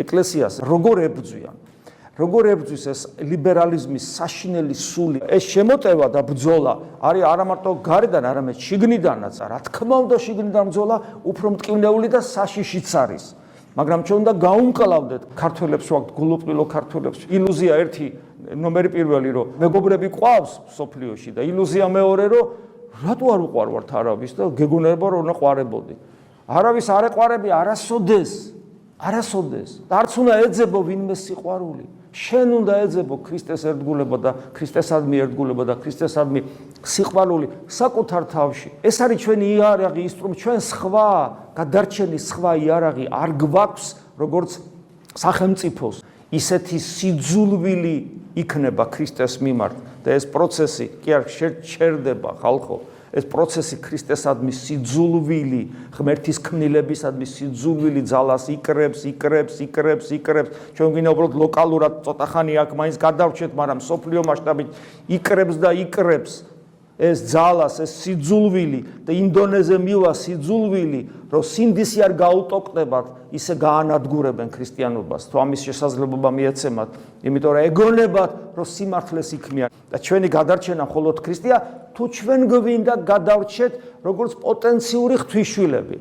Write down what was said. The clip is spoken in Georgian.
ეკლესიას როგორ ებრძვიან. როგორ ებრძვის ეს ლიბერალიზმის საშინელი სული, ეს შემოტევა და ბრძოლა არის არა მარტო გარედან, არამედ შიგნიდანაც. რა თქმა უნდა, შიგნიდან ბრძოლა უფრო მტკივნეული და საშიშიც არის. მაგრამ ჩვენ უნდა გაუმკლავდეთ ქართველებს, ვაქვთ გულუყვილო ქართველებს. ილუზია ერთი, ნომერი პირველი, რომ მეგობრები ყავს სოფლიოში და ილუზია მეორე, რომ რატო არ უყვარვართ არავის და გეგონება რომ უნდა ყვარებოდი. არავის არ ეყვარები არასოდეს. არც უნდა ეძებო ვინმე სიყვარული. შენ უნდა ეძებო ქრისტეს ერთგულება და ქრისტესადმი ერთგულება და ქრისტესადმი სიყვარული საკუთარ თავში. ეს არის ჩვენი იარაღი, ინსტრუმენტი, ჩვენ სხვა გადარჩენი სხვა იარაღი არ გვაქვს, როგორც სახელმწიფოს. ისეთი სიძულვილი იქნება ქრისტეს მიმართ და ეს პროცესი კი არ შეჩერდება ხალხო. ეს პროცესი ქრისტესადმი სიძულვილი, ღმერთის ქმნილებისადმი სიძულვილი ძალას იკრებს. ჩვენ გვინდა უბრალოდ ლოკალურად ცოტა ხანი აქ მაინც გადავრჩეთ, მაგრამ სოფლიო მასშტაბით იკრებს და იკრებს ეს ძალას, ეს სიძულვილი და ინდონეზე მივა სიძულვილი, რომ სინდისი არ გაუტოყდებათ, ისე გაანადგურებენ ქრისტიანობას. თუ ამის შესაძლებლობა მიეცემათ, იმიტომ რომ ეგონებათ, რომ სიმართლეს იქმნიან და ჩვენი გადარჩენა მხოლოდ ქრისტეა, თუ ჩვენ გვინდა გადავრჩეთ როგორც პოტენციური ღვთისშვილები.